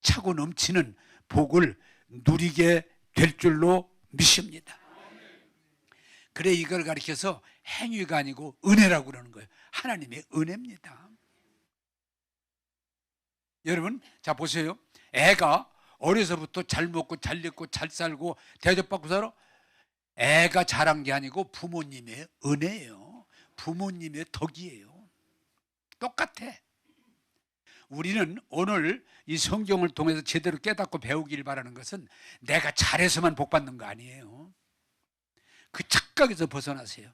차고 넘치는 복을 누리게 될 줄로 믿습니다. 그래, 이걸 가리켜서 행위가 아니고 은혜라고 그러는 거예요. 하나님의 은혜입니다. 여러분, 자 보세요. 애가 어려서부터 잘 먹고 잘 입고 잘 살고 대접받고 살아. 애가 잘한 게 아니고 부모님의 은혜예요. 부모님의 덕이에요. 똑같아. 우리는 오늘 이 성경을 통해서 제대로 깨닫고 배우길 바라는 것은 내가 잘해서만 복 받는 거 아니에요. 그 착각에서 벗어나세요.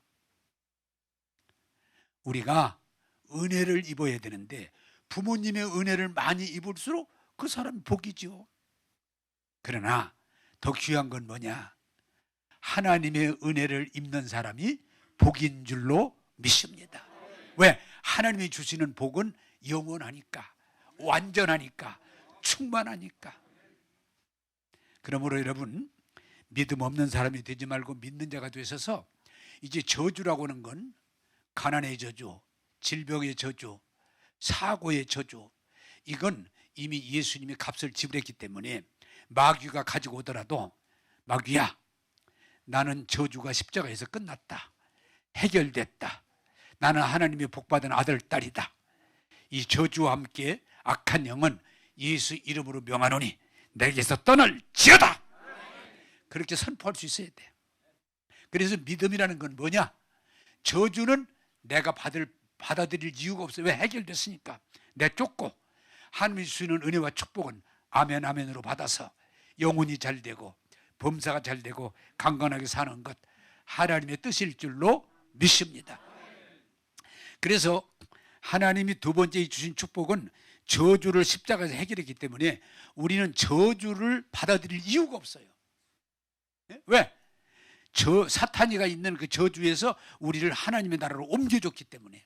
우리가 은혜를 입어야 되는데 부모님의 은혜를 많이 입을수록 그 사람이 복이죠. 그러나 더 귀한 건 뭐냐? 하나님의 은혜를 입는 사람이 복인 줄로 믿습니다. 왜? 하나님이 주시는 복은 영원하니까, 완전하니까, 충만하니까. 그러므로 여러분, 믿음 없는 사람이 되지 말고 믿는 자가 되셔서 이제 저주라고 하는 건 가난의 저주, 질병의 저주, 사고의 저주, 이건 이미 예수님이 값을 지불했기 때문에 마귀가 가지고 오더라도 마귀야, 나는 저주가 십자가에서 끝났다, 해결됐다, 나는 하나님의 복받은 아들 딸이다, 이 저주와 함께 악한 영은 예수 이름으로 명하노니 내게서 떠날지어다, 그렇게 선포할 수 있어야 돼. 그래서 믿음이라는 건 뭐냐? 저주는 내가 받아들일 이유가 없어요. 왜? 해결됐으니까. 내쫓고 하나님이 주시는 은혜와 축복은 아멘 아멘으로 받아서 영혼이 잘 되고 범사가 잘 되고 강건하게 사는 것, 하나님의 뜻일 줄로 믿습니다. 그래서 하나님이 두 번째 주신 축복은 저주를 십자가에서 해결했기 때문에 우리는 저주를 받아들일 이유가 없어요. 왜? 사탄이가 있는 그 저주에서 우리를 하나님의 나라로 옮겨줬기 때문에,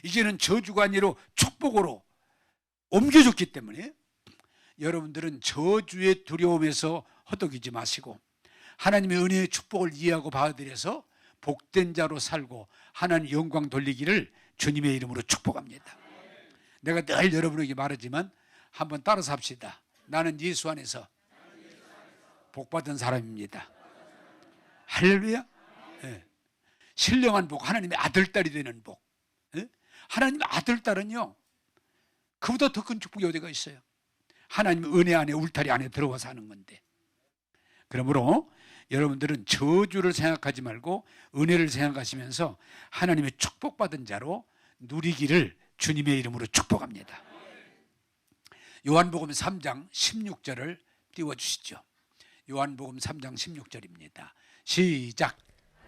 이제는 저주가 아니라 축복으로 옮겨줬기 때문에 여러분들은 저주의 두려움에서 허덕이지 마시고 하나님의 은혜의 축복을 이해하고 받아들여서 복된 자로 살고 하나님 영광 돌리기를 주님의 이름으로 축복합니다. 내가 늘 여러분에게 말하지만 한번 따라서 합시다. 나는 예수 안에서 복받은 사람입니다. 할렐루야. 네. 신령한 복, 하나님의 아들딸이 되는 복. 네? 하나님의 아들딸은요, 그보다 더 큰 축복이 어디가 있어요? 하나님의 은혜 안에, 울타리 안에 들어와서 하는 건데. 그러므로 여러분들은 저주를 생각하지 말고 은혜를 생각하시면서 하나님의 축복받은 자로 누리기를 주님의 이름으로 축복합니다. 요한복음 3장 16절을 띄워주시죠. 요한복음 3장 16절입니다. 시작.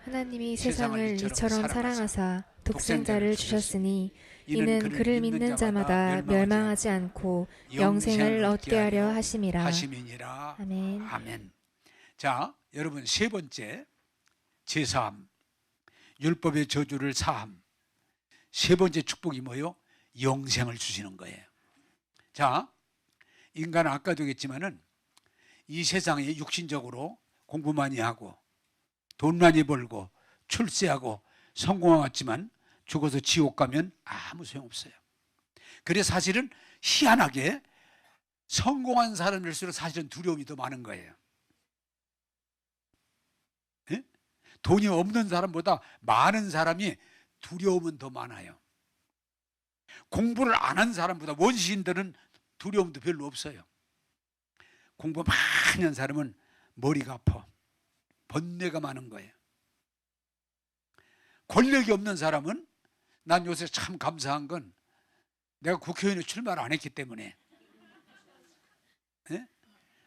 하나님이 세상을 이처럼 사랑하사 독생자를 주셨으니 이는 그를 믿는 자마다 멸망하지 않고 영생을 얻게 하려 하심이라. 아멘. 아멘. 자, 여러분, 세 번째 제사함, 율법의 저주를 사함. 세 번째 축복이 뭐예요? 영생을 주시는 거예요. 자, 인간은 아까도 얘기했지만은 이 세상에 육신적으로 공부 많이 하고 돈 많이 벌고 출세하고 성공하지만 죽어서 지옥 가면 아무 소용없어요. 그래서 사실은 희한하게 성공한 사람일수록 사실은 두려움이 더 많은 거예요. 네? 돈이 없는 사람보다 많은 사람이 두려움은 더 많아요. 공부를 안 한 사람보다 원시인들은 두려움도 별로 없어요. 공부 많이 한 사람은 머리가 아파, 번뇌가 많은 거예요. 권력이 없는 사람은, 난 요새 참 감사한 건 내가 국회의원에 출마를 안 했기 때문에 네?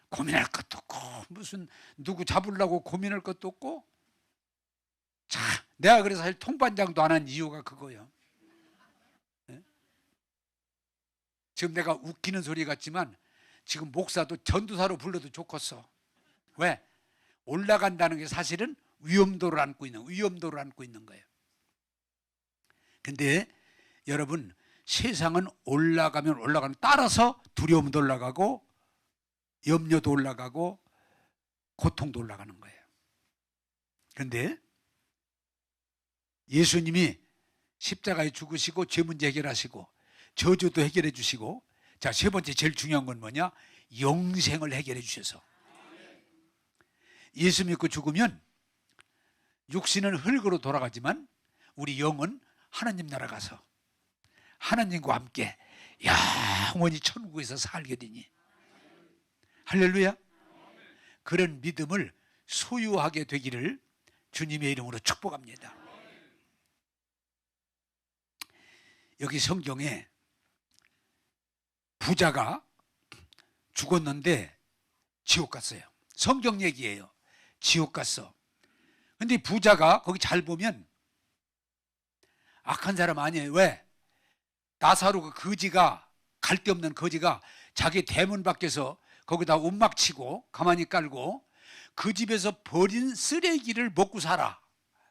고민할 것도 없고 무슨 누구 잡으려고 고민할 것도 없고, 참 내가 그래서 사실 통반장도 안 한 이유가 그거예요. 네? 지금 내가 웃기는 소리 같지만 지금 목사도 전도사로 불러도 좋겠어. 왜? 올라간다는 게 사실은 위험도를 안고 있는 거예요. 근데 여러분, 세상은 올라가면 따라서 두려움도 올라가고 염려도 올라가고 고통도 올라가는 거예요. 그런데 예수님이 십자가에 죽으시고 죄 문제 해결하시고 저주도 해결해 주시고, 자, 세 번째 제일 중요한 건 뭐냐? 영생을 해결해 주셔서, 예수 믿고 죽으면 육신은 흙으로 돌아가지만 우리 영은 하나님 나라 가서 하나님과 함께 영원히 천국에서 살게 되니, 할렐루야. 그런 믿음을 소유하게 되기를 주님의 이름으로 축복합니다. 여기 성경에 부자가 죽었는데 지옥 갔어요. 성경 얘기예요. 지옥 갔어. 근데 부자가 거기 잘 보면 악한 사람 아니에요. 왜? 나사로 그 거지가, 갈데없는 거지가 자기 대문 밖에서 거기다 움막 치고 가만히 깔고 그 집에서 버린 쓰레기를 먹고 살아.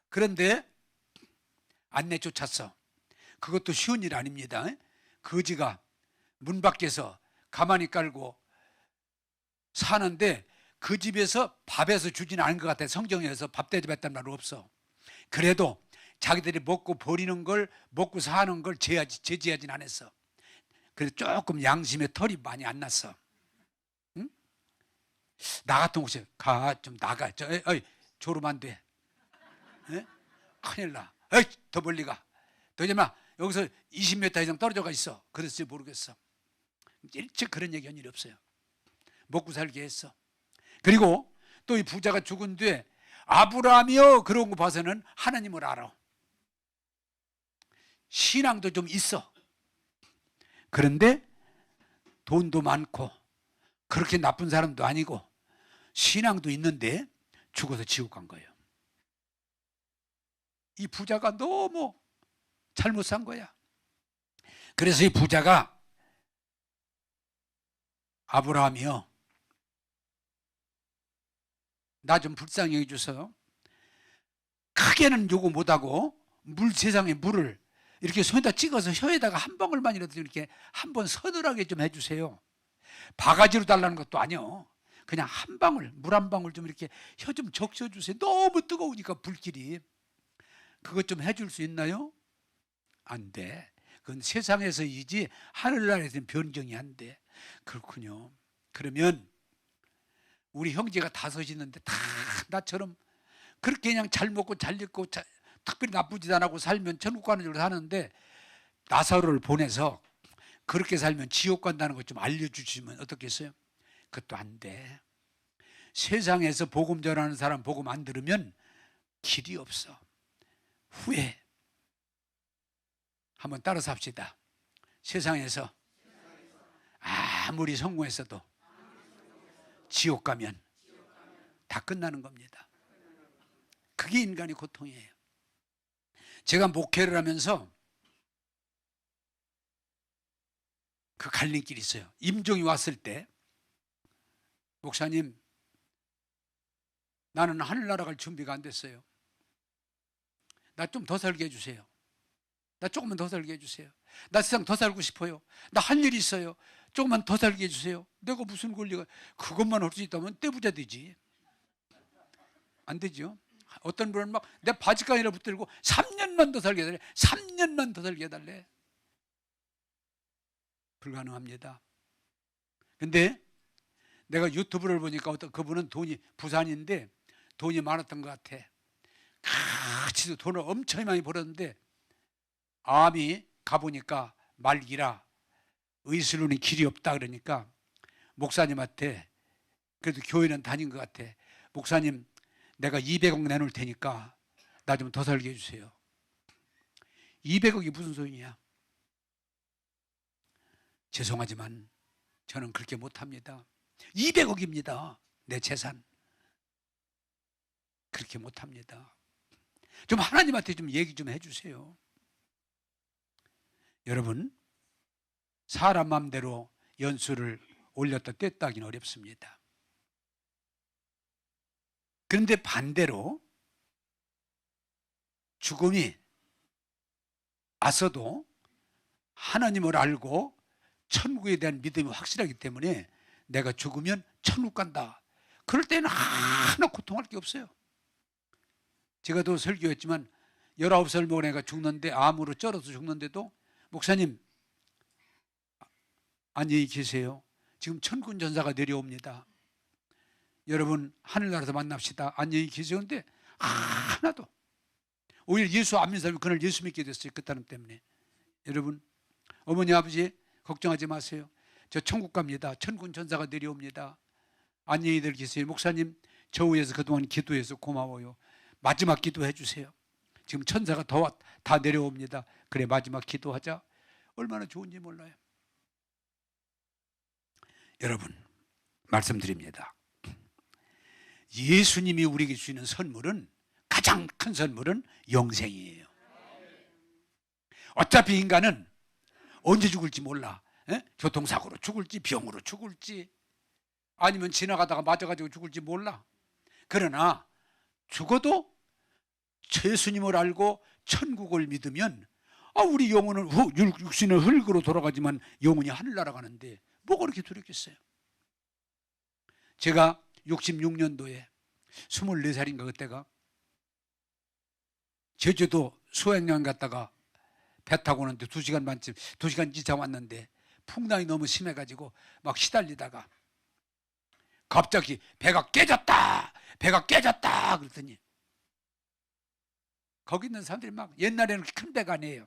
그런데 안 내쫓았어. 그것도 쉬운 일 아닙니다. 거지가 문 밖에서 가만히 깔고 사는데 그 집에서 밥에서 주지는 않은 것 같아. 성경에서 밥 대접했단 말 없어. 그래도 자기들이 먹고 버리는 걸, 먹고 사는 걸 제지하진 않았어. 그래서 조금 양심의 털이 많이 안 났어. 응? 나 같은 곳에 좀 나가. 졸으면 안 돼. 에? 큰일 나. 더 멀리 가. 더 이제 막 여기서 20m 이상 떨어져 가 있어. 그랬을지 모르겠어. 일찍 그런 얘기한 일이 없어요. 먹고 살게 했어. 그리고 또 이 부자가 죽은 뒤에 아브라함이여 그런 거 봐서는 하나님을 알아. 신앙도 좀 있어. 그런데 돈도 많고 그렇게 나쁜 사람도 아니고 신앙도 있는데 죽어서 지옥 간 거예요. 이 부자가 너무 잘못 산 거야. 그래서 이 부자가 아브라함이요, 나 좀 불쌍히 해줘서 크게는 요구 못하고 세상에 물을 이렇게 손에다 찍어서 혀에다가 한 방울만이라도 이렇게 한번 서늘하게 좀 해주세요. 바가지로 달라는 것도 아니요. 그냥 한 방울, 물 한 방울 좀 이렇게 혀 좀 적셔주세요. 너무 뜨거우니까 불길이. 그것 좀 해줄 수 있나요? 안 돼. 그건 세상에서이지 하늘나라에서는 변경이 안 돼. 그렇군요. 그러면 우리 형제가 5 있는데 다 나처럼 그렇게 그냥 잘 먹고 잘 입고 특별히 나쁘지도 않고 살면 천국 가는 줄 사는데 나사로를 보내서 그렇게 살면 지옥 간다는 것 좀 알려주시면 어떻겠어요? 그것도 안 돼. 세상에서 복음 전하는 사람 복음 안 들으면 길이 없어. 후회. 한번 따라 삽시다. 세상에서 아무리 성공했어도 지옥 가면 다 끝나는 겁니다. 그게 인간의 고통이에요. 제가 목회를 하면서 그 갈림길이 있어요. 임종이 왔을 때 목사님, 나는 하늘나라 갈 준비가 안 됐어요. 나 좀 더 살게 해주세요. 나 조금만 더 살게 해주세요. 나 세상 더 살고 싶어요. 나 할 일이 있어요. 조금만 더 살게 해주세요. 내가 무슨 권리가, 그것만 할 수 있다면 떼부자 되지. 안 되죠. 어떤 분은 막 내 바지가니라 붙들고 3년만 더 살게 해달래. 3년만 더 살게 해달래. 불가능합니다. 근데 내가 유튜브를 보니까 어떤 그분은 부산인데 돈이 많았던 것 같아. 같이도 돈을 엄청 많이 벌었는데 암이 가보니까 말기라 의술로는 길이 없다 그러니까 목사님한테, 그래도 교회는 다닌 것 같아. 목사님, 내가 200억 내놓을 테니까 나 좀 더 살게 해주세요. 200억이 무슨 소용이야? 죄송하지만 저는 그렇게 못합니다. 200억입니다. 내 재산. 그렇게 못합니다. 좀 하나님한테 좀 얘기 좀 해주세요. 여러분, 사람 마음대로 연수를 올렸다 뗐다 하기는 어렵습니다. 그런데 반대로 죽음이 왔어도 하나님을 알고 천국에 대한 믿음이 확실하기 때문에 내가 죽으면 천국 간다. 그럴 때는 하나 고통할 게 없어요. 제가 또 설교했지만 19살 먹은 애가 죽는데, 암으로 쩔어서 죽는데도 목사님 안녕히 계세요. 지금 천군 전사가 내려옵니다. 여러분 하늘나라에서 만납시다. 안녕히 계세요. 근데 하나도, 오히려 예수 안 믿는 사람이 그날 예수 믿게 됐어요. 그 사람 때문에. 여러분, 어머니 아버지 걱정하지 마세요. 저 천국 갑니다. 천군 전사가 내려옵니다. 안녕히들 계세요. 목사님 저 위해서 그동안 기도해서 고마워요. 마지막 기도해 주세요. 지금 천사가 다 내려옵니다. 그래 마지막 기도하자. 얼마나 좋은지 몰라요. 여러분, 말씀드립니다. 예수님이 우리에게 주시는 선물은, 가장 큰 선물은 영생이에요. 어차피 인간은 언제 죽을지 몰라. 교통사고로 죽을지, 병으로 죽을지, 아니면 지나가다가 맞아가지고 죽을지 몰라. 그러나 죽어도 예수님을 알고 천국을 믿으면, 우리 영혼은 육신은 흙으로 돌아가지만 영혼이 하늘나라 가는데 뭐가 그렇게 두렵겠어요? 제가 66년도에 24살인가 그때가 제주도 수행여행 갔다가 배 타고 오는데 2시간 반쯤, 2시간 지차 왔는데 풍랑이 너무 심해가지고 막 시달리다가 갑자기 배가 깨졌다, 배가 깨졌다 그랬더니 거기 있는 사람들이 막, 옛날에는 큰 배가 아니에요,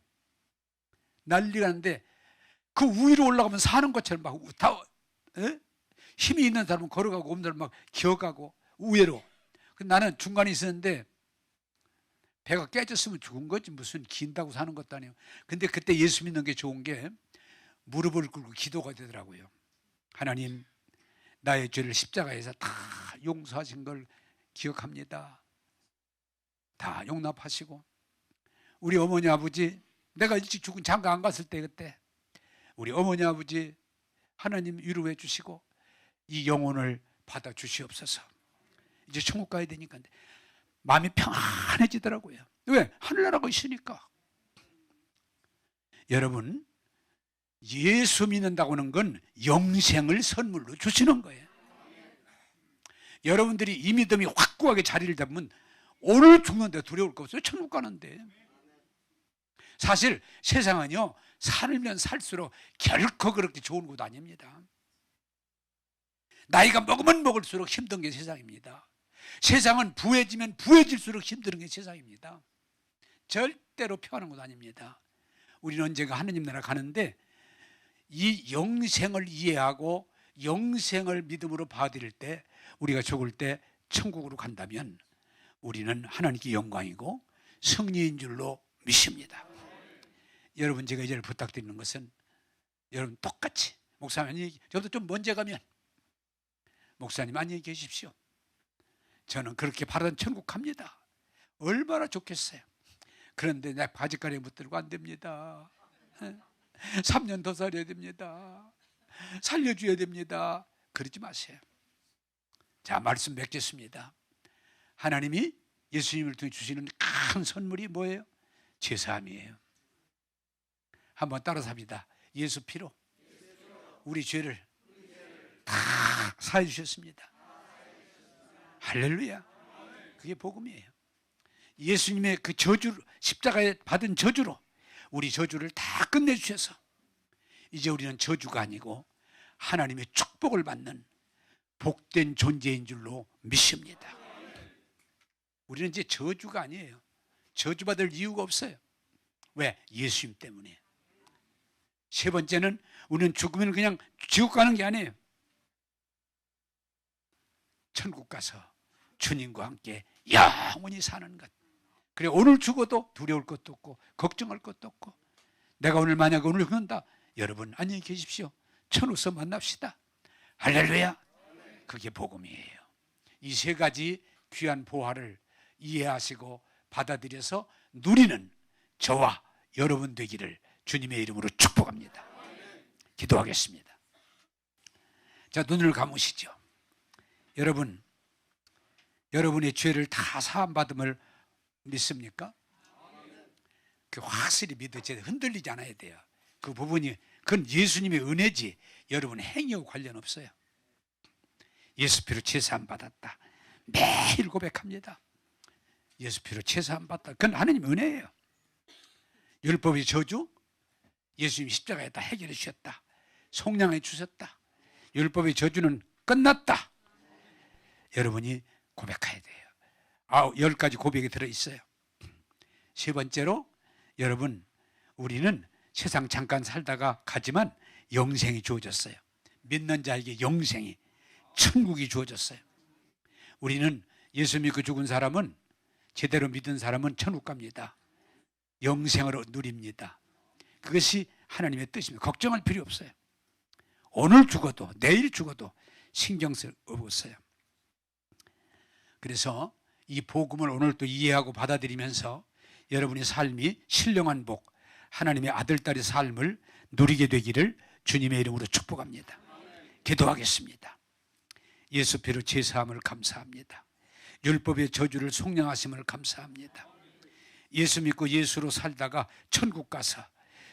난리가 났는데 그 위로 올라가면 사는 것처럼 막 다, 힘이 있는 사람은 걸어가고 없는 사람은 막 기어가고 우회로. 나는 중간에 있었는데 배가 깨졌으면 죽은 거지 무슨 긴다고 사는 것도 아니에요. 근데 그때 예수 믿는 게 좋은 게 무릎을 꿇고 기도가 되더라고요. 하나님, 나의 죄를 십자가에서 다 용서하신 걸 기억합니다. 다 용납하시고, 우리 어머니 아버지, 내가 일찍 죽은 장가 안 갔을 때 그때 우리 어머니 아버지 하나님 위로해 주시고 이 영혼을 받아 주시옵소서. 이제 천국 가야 되니까 마음이 평안해지더라고요. 왜? 하늘나라가 있으니까. 여러분, 예수 믿는다고 하는 건 영생을 선물로 주시는 거예요. 여러분들이 이 믿음이 확고하게 자리를 잡으면 오늘 죽는데 두려울 거 없어요. 천국 가는데. 사실 세상은요, 살면 살수록 결코 그렇게 좋은 곳 아닙니다. 나이가 먹으면 먹을수록 힘든 게 세상입니다. 세상은 부해지면 부해질수록 힘든 게 세상입니다. 절대로 편한 곳 아닙니다. 우리는 언젠가 하느님 나라 가는데 이 영생을 이해하고 영생을 믿음으로 받아들일 때, 우리가 죽을 때 천국으로 간다면 우리는 하나님께 영광이고 승리인 줄로 믿습니다. 여러분, 제가 이제 부탁드리는 것은, 여러분 똑같이 목사님, 저도 좀 먼저 가면 목사님 안녕히 계십시오. 저는 그렇게 바라던 천국 갑니다. 얼마나 좋겠어요. 그런데 내 바지가랑이 붙들고 안 됩니다. 3년 더 살아야 됩니다. 살려줘야 됩니다. 그러지 마세요. 자, 말씀 맺겠습니다. 하나님이 예수님을 통해 주시는 큰 선물이 뭐예요? 죄사함이에요. 한번 따라서 합니다. 예수 피로 우리 죄를 다 사해 주셨습니다. 할렐루야. 그게 복음이에요. 예수님의 그 저주, 십자가에 받은 저주로 우리 저주를 다 끝내주셔서 이제 우리는 저주가 아니고 하나님의 축복을 받는 복된 존재인 줄로 믿습니다. 우리는 이제 저주가 아니에요. 저주받을 이유가 없어요. 왜? 예수님 때문에. 세 번째는, 우리는 죽으면 그냥 지옥 가는 게 아니에요. 천국 가서 주님과 함께 영원히 사는 것. 그래, 오늘 죽어도 두려울 것도 없고 걱정할 것도 없고, 내가 만약에 오늘 죽는다, 여러분 안녕히 계십시오. 천국에서 만납시다. 할렐루야. 그게 복음이에요. 이 세 가지 귀한 보화를 이해하시고 받아들여서 누리는 저와 여러분 되기를 주님의 이름으로 축복합니다. 기도하겠습니다. 자, 눈을 감으시죠. 여러분, 여러분의 죄를 다 사함받음을 믿습니까? 그 확실히 믿어야, 흔들리지 않아야 돼요. 그 부분이, 그건 예수님의 은혜지 여러분의 행위와 관련 없어요. 예수 피로 제사함 받았다. 매일 고백합니다. 예수 피로 제사함 받았다. 그건 하나님 은혜예요. 율법의 저주, 예수님 십자가에다 해결해 주셨다. 속량해 주셨다. 율법의 저주는 끝났다. 여러분이 고백해야 돼요. 10가지 고백이 들어있어요. 세 번째로, 여러분, 우리는 세상 잠깐 살다가 가지만 영생이 주어졌어요. 믿는 자에게 영생이, 천국이 주어졌어요. 우리는 예수 믿고 죽은 사람은, 제대로 믿은 사람은 천국 갑니다. 영생을 누립니다. 그것이 하나님의 뜻입니다. 걱정할 필요 없어요. 오늘 죽어도 내일 죽어도 신경 쓸 없어요. 그래서 이 복음을 오늘 또 이해하고 받아들이면서 여러분의 삶이 신령한 복, 하나님의 아들딸의 삶을 누리게 되기를 주님의 이름으로 축복합니다. 기도하겠습니다. 예수 피로 제사함을 감사합니다. 율법의 저주를 속량하심을 감사합니다. 예수 믿고 예수로 살다가 천국 가서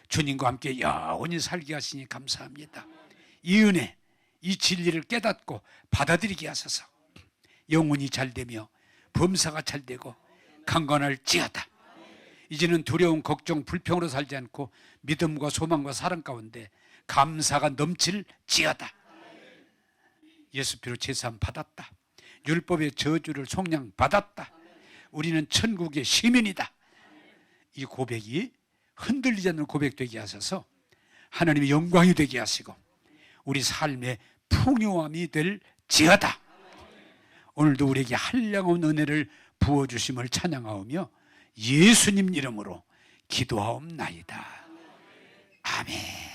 주님과 함께 영원히 살게 하시니 감사합니다. 이 은혜, 이 진리를 깨닫고 받아들이게 하소서. 영혼이 잘되며 범사가 잘되고 강건할지어다. 이제는 두려움, 걱정, 불평으로 살지 않고 믿음과 소망과 사랑 가운데 감사가 넘칠지어다. 예수 피로 제사함 받았다. 율법의 저주를 속량 받았다. 우리는 천국의 시민이다. 이 고백이 흔들리지 않는 고백 되게 하셔서 하나님의 영광이 되게 하시고 우리 삶의 풍요함이 될지어다. 오늘도 우리에게 한량없는 은혜를 부어주심을 찬양하오며 예수님 이름으로 기도하옵나이다. 아멘.